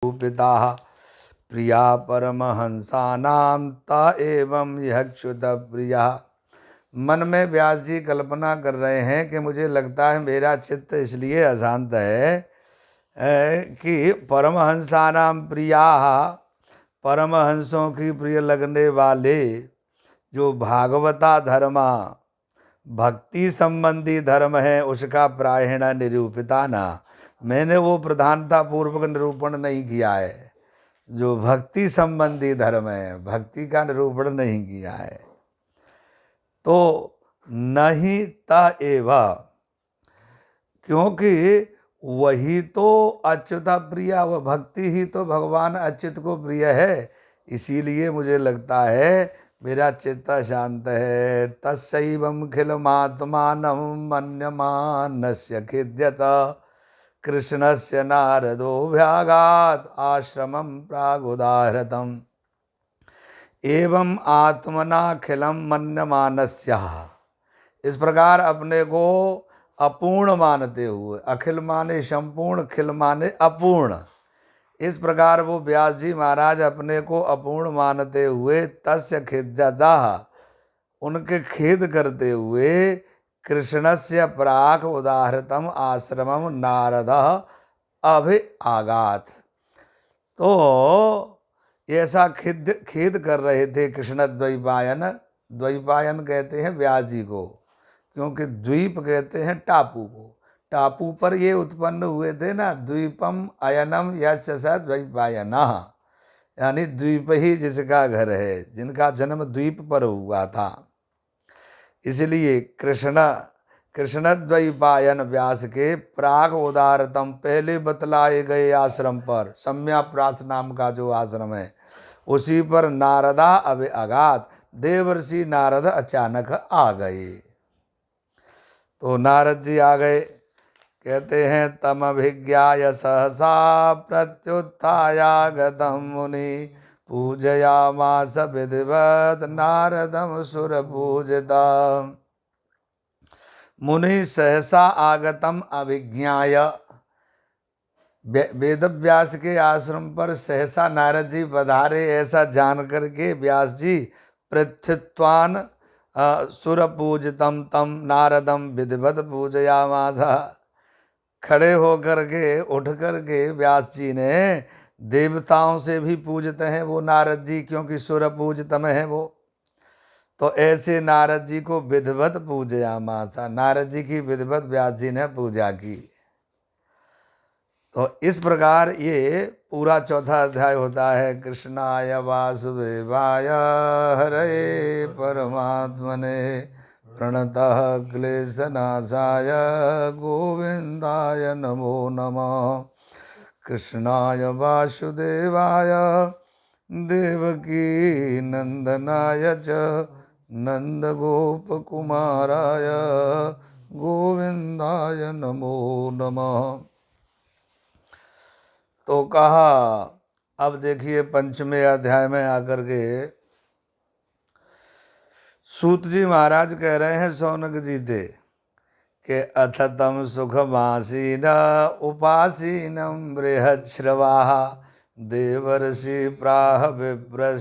पिता प्रिया परमहंसानां ता एवं यह च्युत प्रिया। मन में व्यास जी कल्पना कर रहे हैं कि मुझे लगता है मेरा चित्त इसलिए अशांत है कि परमहंसानां प्रिया, परमहंसों की प्रिय लगने वाले जो भागवता धर्मा भक्ति संबंधी धर्म है उसका प्रायण निरूपिता ना, मैंने वो प्रधानता पूर्वक निरूपण नहीं किया है। जो भक्ति संबंधी धर्म है भक्ति का निरूपण नहीं किया है। तो नहीं ता एवा, क्योंकि वही तो अच्युता प्रिया, वह भक्ति ही तो भगवान अच्युत को प्रिय है। इसीलिए मुझे लगता है मेरा चित्त शांत है। तस्सैवं खिलमात्मानं मन्यमानस्य खिद्यत कृष्णस्य नारदो भ्यागात् आश्रमं प्रागुदाहृतम् एवं आत्मनाखिलम मन्यमानस्य। इस प्रकार अपने को अपूर्ण मानते हुए, अखिल माने संपूर्ण, खिल माने अपूर्ण, इस प्रकार वो व्यास जी महाराज अपने को अपूर्ण मानते हुए तस्य खिद्यता, उनके खेद करते हुए कृष्णस्य प्राक उदाहृतम आश्रमम नारद अभि आगात। तो ऐसा खेद कर रहे थे कृष्ण द्वैपायन। द्वैपायन कहते हैं व्यास जी को, क्योंकि द्वीप कहते हैं टापू को। टापू पर ये उत्पन्न हुए थे ना, द्वीपम अयनम यश द्वैपायन, यानी द्वीप ही जिसका घर है, जिनका जन्म द्वीप पर हुआ था। इसलिए कृष्ण द्वैपायन व्यास के प्राग उदारतम, पहले बतलाए गए आश्रम पर, सम्याप्रास नाम का जो आश्रम है उसी पर नारदा अब अगात, देवर्षि नारद अचानक आ गए। तो नारद जी आ गए, कहते हैं तम अभिज्ञाय सहसा प्रत्युत्थायागतं मुनि पूजयामास विधिवत नारदम सुर पूजितम्। मुनि सहसा आगतम अभिज्ञाय, वेद व्यास के आश्रम पर सहसा नारद जी पधारे ऐसा जान करके व्यास जी प्रत्युत्थान सुर पूजितम तम नारदम विधिवत पूजयामास। खड़े होकर के उठ करके व्यास जी ने, देवताओं से भी पूजते हैं वो नारद जी, क्योंकि सुर पूजितम है वो, तो ऐसे नारद जी को विधिवत पूजयामासा, नारद जी की विधिवत व्यास जी ने पूजा की। तो इस प्रकार ये पूरा चौथा अध्याय होता है। कृष्णाय वासुदेवाय हरे परमात्मने प्रणतः क्लेशनाशाय गोविंदाय नमो नमः। कृष्णाय वासुदेवाय देवकी नंदनाय च नंदगोपकुमाराय गोविंदाय नमो नमः। तो कहा, अब देखिए पंचमे अध्याय में आकर के सूत जी महाराज कह रहे हैं शौनक जी थे कि अथ तम सुखमासीन उपासीनम बृहच्छ्रवाः देवर्षि प्राह विप्र